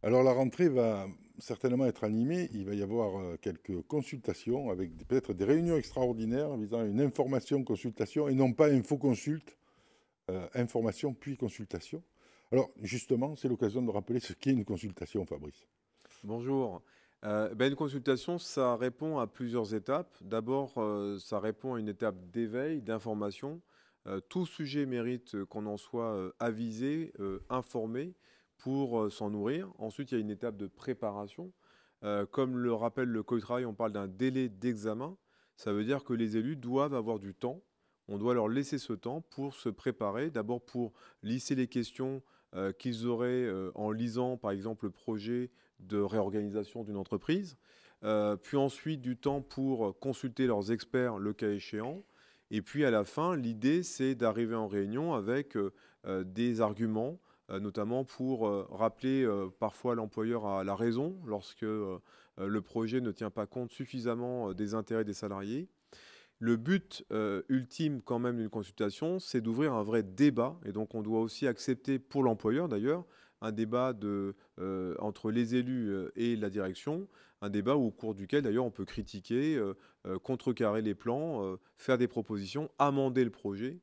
Alors la rentrée va certainement être animée. Il va y avoir quelques consultations avec peut-être des réunions extraordinaires visant à une information consultation et non pas info-consulte, information puis consultation. Alors justement, c'est l'occasion de rappeler ce qu'est une consultation, Fabrice. Bonjour. Une consultation, ça répond à plusieurs étapes. D'abord, ça répond à une étape d'éveil, d'information. Tout sujet mérite qu'on en soit avisé, informé pour s'en nourrir. Ensuite, il y a une étape de préparation. Comme le rappelle le Code du travail, on parle d'un délai d'examen. Ça veut dire que les élus doivent avoir du temps. On doit leur laisser ce temps pour se préparer. D'abord pour lisser les questions qu'ils auraient en lisant, par exemple, le projet de réorganisation d'une entreprise, puis ensuite du temps pour consulter leurs experts le cas échéant. Et puis à la fin, l'idée, c'est d'arriver en réunion avec des arguments, notamment pour rappeler parfois l'employeur à la raison lorsque le projet ne tient pas compte suffisamment des intérêts des salariés. Le but ultime quand même d'une consultation, c'est d'ouvrir un vrai débat. Et donc on doit aussi accepter pour l'employeur d'ailleurs un débat entre les élus et la direction, un débat au cours duquel d'ailleurs on peut critiquer, contrecarrer les plans, faire des propositions, amender le projet.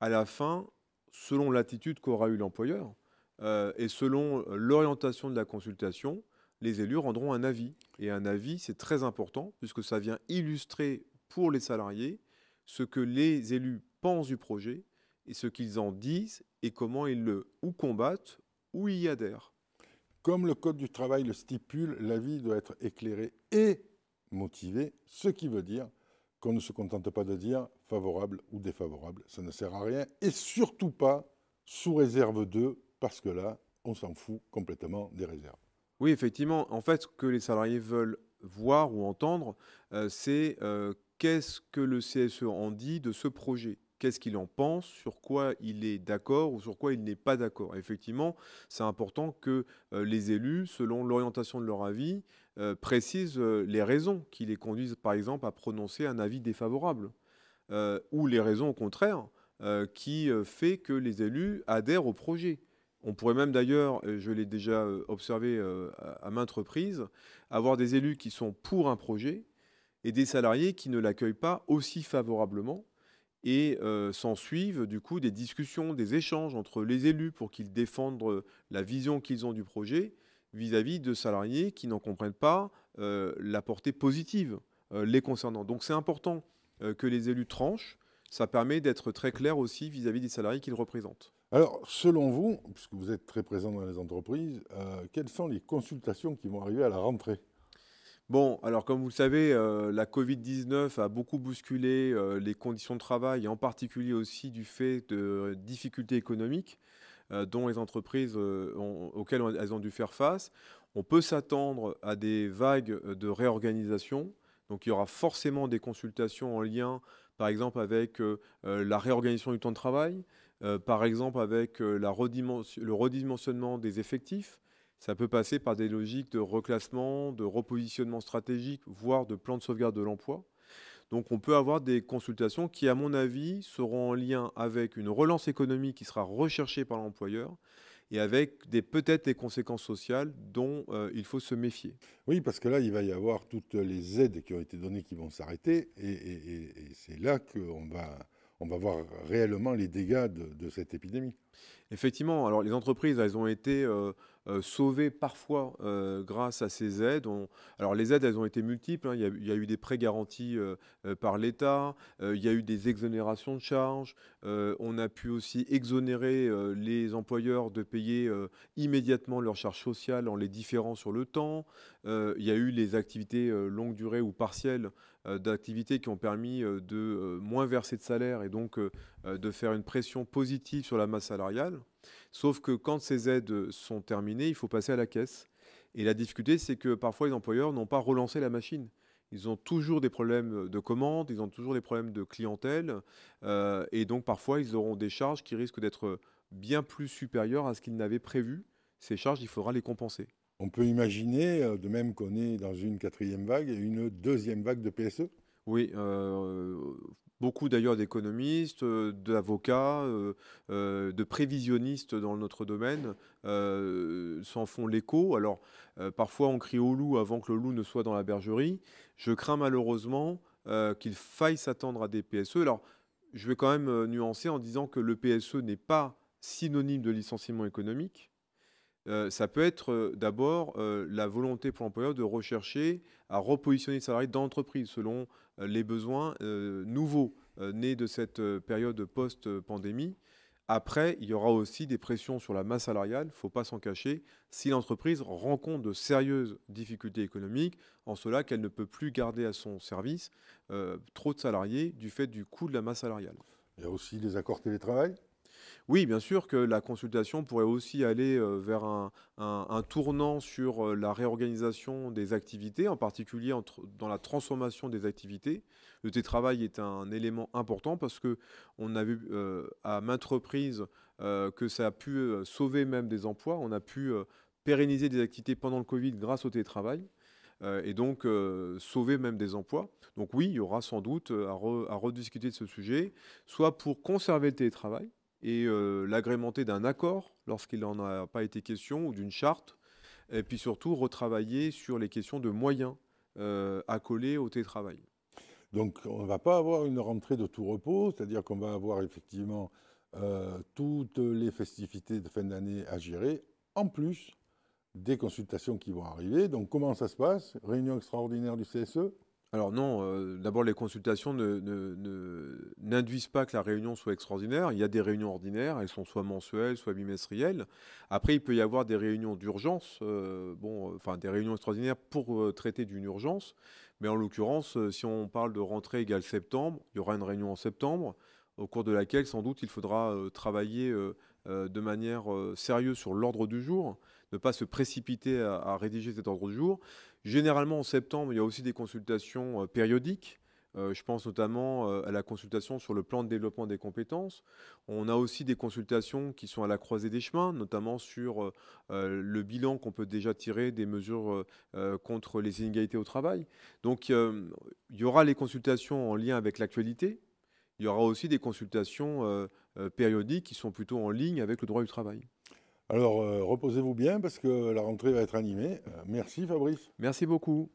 À la fin, selon l'attitude qu'aura eu l'employeur et selon l'orientation de la consultation, les élus rendront un avis. Et un avis, c'est très important puisque ça vient illustrer pour les salariés ce que les élus pensent du projet et ce qu'ils en disent et comment ils le ou combattent ou y adhèrent. Comme le Code du travail le stipule, l'avis doit être éclairé et motivé, ce qui veut dire qu'on ne se contente pas de dire favorable ou défavorable. Ça ne sert à rien et surtout pas sous réserve de, parce que là, on s'en fout complètement des réserves. Oui, effectivement, en fait, ce que les salariés veulent voir ou entendre, c'est qu'est-ce que le CSE en dit de ce projet? Qu'est-ce qu'il en pense? Sur quoi il est d'accord ou sur quoi il n'est pas d'accord? Effectivement, c'est important que les élus, selon l'orientation de leur avis, précisent les raisons qui les conduisent, par exemple, à prononcer un avis défavorable, ou les raisons, au contraire, qui fait que les élus adhèrent au projet. On pourrait même d'ailleurs, je l'ai déjà observé à maintes reprises, avoir des élus qui sont pour un projet et des salariés qui ne l'accueillent pas aussi favorablement. Et s'en suivent du coup des discussions, des échanges entre les élus pour qu'ils défendent la vision qu'ils ont du projet vis-à-vis de salariés qui n'en comprennent pas la portée positive les concernant. Donc c'est important que les élus tranchent. Ça permet d'être très clair aussi vis-à-vis des salariés qu'ils représentent. Alors, selon vous, puisque vous êtes très présent dans les entreprises, quelles sont les consultations qui vont arriver à la rentrée? Bon, alors comme vous le savez, la Covid-19 a beaucoup bousculé les conditions de travail, et en particulier aussi du fait de difficultés économiques dont les entreprises auxquelles elles ont dû faire face. On peut s'attendre à des vagues de réorganisation. Donc il y aura forcément des consultations en lien, par exemple, avec la réorganisation du temps de travail, par exemple avec le redimensionnement des effectifs. Ça peut passer par des logiques de reclassement, de repositionnement stratégique, voire de plan de sauvegarde de l'emploi. Donc on peut avoir des consultations qui, à mon avis, seront en lien avec une relance économique qui sera recherchée par l'employeur et avec peut-être des conséquences sociales dont il faut se méfier. Oui, parce que là, il va y avoir toutes les aides qui ont été données qui vont s'arrêter, et c'est là on va voir réellement les dégâts de cette épidémie. Effectivement, alors les entreprises, elles ont été sauvées parfois grâce à ces aides. Alors les aides, elles ont été multiples, hein. Il y a eu des prêts garantis par l'État, il y a eu des exonérations de charges, on a pu aussi exonérer les employeurs de payer immédiatement leurs charges sociales en les différant sur le temps. Il y a eu les activités longue durée ou partielles d'activités qui ont permis de moins verser de salaire et donc de faire une pression positive sur la masse salariale. Sauf que quand ces aides sont terminées, il faut passer à la caisse. Et la difficulté, c'est que parfois les employeurs n'ont pas relancé la machine. Ils ont toujours des problèmes de commandes, ils ont toujours des problèmes de clientèle, et donc parfois ils auront des charges qui risquent d'être bien plus supérieures à ce qu'ils n'avaient prévu. Ces charges, il faudra les compenser. On peut imaginer, de même qu'on est dans une quatrième vague, une deuxième vague de PSE. Oui, Beaucoup d'ailleurs d'économistes, d'avocats, de prévisionnistes dans notre domaine s'en font l'écho. Alors, parfois on crie au loup avant que le loup ne soit dans la bergerie. Je crains malheureusement qu'il faille s'attendre à des PSE. Alors, je vais quand même nuancer en disant que le PSE n'est pas synonyme de licenciement économique. Ça peut être, d'abord, la volonté pour l'employeur de rechercher à repositionner le salarié dans l'entreprise selon, les besoins, nouveaux, nés de cette, période post-pandémie. Après, il y aura aussi des pressions sur la masse salariale, il ne faut pas s'en cacher, si l'entreprise rencontre de sérieuses difficultés économiques, en cela qu'elle ne peut plus garder à son service, trop de salariés du fait du coût de la masse salariale. Il y a aussi les accords télétravail. Oui, bien sûr que la consultation pourrait aussi aller vers un tournant sur la réorganisation des activités, en particulier dans la transformation des activités. Le télétravail est un élément important parce que on a vu à maintes reprises que ça a pu sauver même des emplois. On a pu pérenniser des activités pendant le Covid grâce au télétravail. Et donc sauver même des emplois. Donc oui, il y aura sans doute à rediscuter de ce sujet, soit pour conserver le télétravail, et l'agrémenter d'un accord lorsqu'il n'en a pas été question ou d'une charte. Et puis surtout retravailler sur les questions de moyens accolés au télétravail. Donc, on ne va pas avoir une rentrée de tout repos, c'est-à-dire qu'on va avoir effectivement toutes les festivités de fin d'année à gérer, en plus des consultations qui vont arriver. Donc, comment ça se passe? Réunion extraordinaire du CSE? Alors non, d'abord les consultations n'induisent pas que la réunion soit extraordinaire. Il y a des réunions ordinaires, elles sont soit mensuelles, soit bimestrielles. Après, il peut y avoir des réunions d'urgence, enfin des réunions extraordinaires pour traiter d'une urgence. Mais en l'occurrence, si on parle de rentrée égale septembre, il y aura une réunion en septembre, au cours de laquelle sans doute il faudra travailler de manière sérieuse sur l'ordre du jour, ne pas se précipiter à rédiger cet ordre du jour. Généralement, en septembre, il y a aussi des consultations périodiques. Je pense notamment à la consultation sur le plan de développement des compétences. On a aussi des consultations qui sont à la croisée des chemins, notamment sur le bilan qu'on peut déjà tirer des mesures contre les inégalités au travail. Donc, il y aura les consultations en lien avec l'actualité. Il y aura aussi des consultations périodiques qui sont plutôt en ligne avec le droit du travail. Alors, reposez-vous bien parce que la rentrée va être animée. Merci Fabrice. Merci beaucoup.